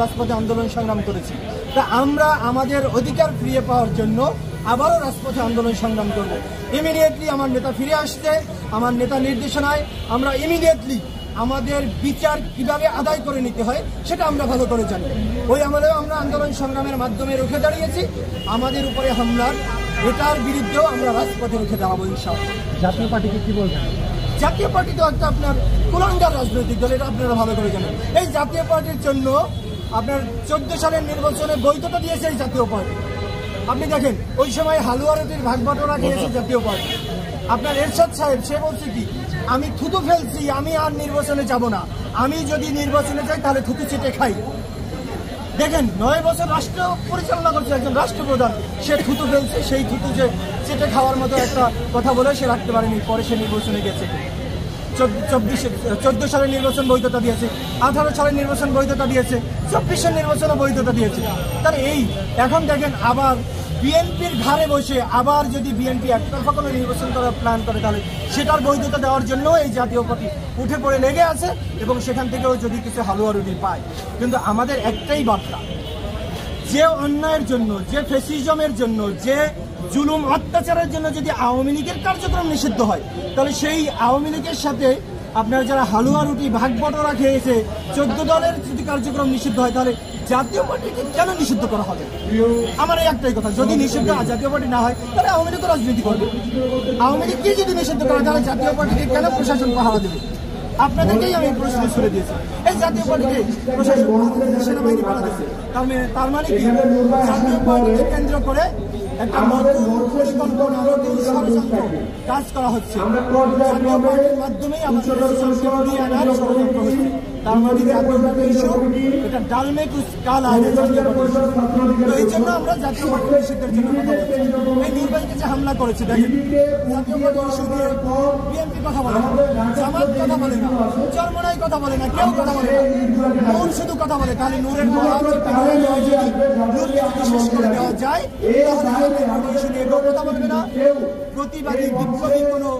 রাজপথে আন্দোলন সংগ্রাম করেছি। তা আমরা আমাদের অধিকার ফিরিয়ে পাওয়ার জন্য আবারও রাজপথে আন্দোলন সংগ্রাম করব। ইমিডিয়েটলি আমার নেতা ফিরে আসছে, আমার নেতা নির্দেশনায় আমরা ইমিডিয়েটলি আমাদের বিচার কিভাবে আদায় করে নিতে হয় সেটা আমরা ভালো করে জানি। ওই আমলেও আমরা আন্দোলন সংগ্রামের মাধ্যমে রুখে দাঁড়িয়েছি। আমাদের উপরে হামলার এটার বিরুদ্ধেও আমরা রাজপথে রুখে দাঁড়াবো ইনশাআল্লাহ। জাতীয় পার্টিকে কি বলবেন? জাতীয় পার্টি তো একটা আপনার কুলাঙ্গার রাজনৈতিক দল, এটা আপনারা ভালো করে জানেন। এই জাতীয় পার্টির জন্য আপনার 14 সালের নির্বাচনে বৈধতা দিয়েছে এই জাতীয় পার্টি। আপনি দেখেন ওই সময় হালুয়া রুটির ভাগ বাটোয়ারা দিয়েছে জাতীয় পার্টি। আপনার এরশাদ সাহেব সে বলছে কি, আমি থুতু ফেলছি, আমি আর নির্বাচনে যাব না, আমি যদি নির্বাচনে যাই তাহলে থুতু চেটে খাই। দেখেন 9 বছর রাষ্ট্র পরিচালনা করছে একজন রাষ্ট্রপ্রধান, সে থুতু ফেলছে, সেই থুতু যে চেটে খাওয়ার মতো একটা কথা বলে সে রাখতে পারেনি, পরে সে নির্বাচনে গেছে। 14 সালের নির্বাচন বৈধতা দিয়েছে, 18 সালের নির্বাচন বৈধতা দিয়েছে, 24 নির্বাচনও বৈধতা দিয়েছে। তাহলে এই এখন দেখেন আবার বিএনপির ঘাড়ে বসে আবার যদি বিএনপি একতরফা কোনো নির্বাচন করার প্ল্যান করে তাহলে সেটার বৈধতা দেওয়ার জন্য এই জাতীয় পার্টি উঠে পড়ে লেগে আছে এবং সেখান থেকেও যদি কিছু হালুয়া রুটি পায়। কিন্তু আমাদের একটাই বার্তা, যে অন্যায়ের জন্য, যে ফ্যাসিজমের জন্য, যে জুলুম অত্যাচারের জন্য যদি আওয়ামী লীগের কার্যক্রম নিষিদ্ধ হয় তাহলে সেই আওয়ামী লীগের সাথে আপনার যারা হালুয়া রুটি ভাগ বটোয়ারা খেয়েছে 14 দলের যদি কার্যক্রম নিষিদ্ধ হয় তাহলে জাতীয় পার্টিকে কেন নিষিদ্ধ করা হবে? আমার এই একটাই কথা, যদি নিষিদ্ধ জাতীয় পার্টি না হয় তাহলে আওয়ামী লীগ রাজনীতি করবে। আওয়ামী লীগকে যদি নিষিদ্ধ করা তাহলে জাতীয় পার্টিকে কেন প্রশাসন পাহারা দেবে? আপনাদেরকেই আমি প্রশ্ন ছুড়ে দিয়েছি, এই জাতীয় পার্টিকে প্রশাসন সেনাবাহিনী পাহারা দিচ্ছে, তার মানে কি জাতীয় পার্টিকে কেন্দ্র করে একটা নতুন পরিকল্পনা, নতুন ষড়যন্ত্র কাজ করা হচ্ছে। জাতীয় পার্টির মাধ্যমেই আমাদের দিয়ে আনার ষড়যন্ত্র হচ্ছে। তার মানে জাতীয় পার্টি ইস্যু এটা ডালমেক কালা জাতীয় পার্টি। তো এই জন্য আমরা জাতীয় পার্টি নিষিদ্ধের জন্য কথা বলছি। এই নির্বাহীকে যে হামলা করেছে দেখেন, জাতীয় পার্টি ইস্যু দিয়ে বিএনপি কথা বলে না, জামাত কথা বলে না, চরমনাই কথা বলে না, কেউ কথা বলে না, নূর শুধু কথা বলে। তাহলে নূরের নূরকে যদি শেষ করে দেওয়া যায় তাহলে ইস্যু নিয়ে কেউ কথা বলবে না, প্রতিবাদী বিপ্লবী কোনো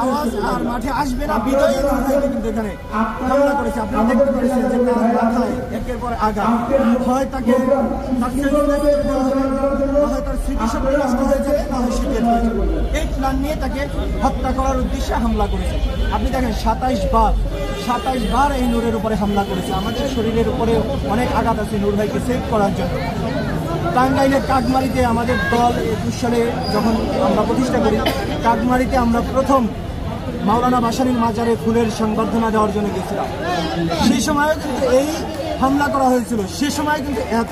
আওয়াজ আর মাঠে আসবে না। বিদায়ী কিন্তু এখানে হামলা করেছে, আপনারা দেখতে পাচ্ছেন যে তার মাথায় একের পর আগা, হয় তাকে হয় তার স্মৃতিশক্তি নষ্ট হয়ে যাবে, না হয় শীতের হয়ে যাবে। এই প্ল্যান নিয়ে তাকে হত্যা করার উদ্দেশ্যে হামলা করেছে। আপনি দেখেন 27 বার এই নূরের উপরে হামলা করেছে। আমাদের শরীরের উপরে অনেক আঘাত আছে নূর ভাইকে সেভ করার জন্য। টাঙ্গাইলের কাকমারিতে আমাদের দল 21 সালে যখন আমরা প্রতিষ্ঠা করি, কাকমারিতে আমরা প্রথম মাওলানা ভাসানীর মাজারে ফুলের সংবর্ধনা দেওয়ার জন্য গেছিলাম। সেই সময়ও কিন্তু এই হামলা করা হয়েছিল। সে সময় কিন্তু এত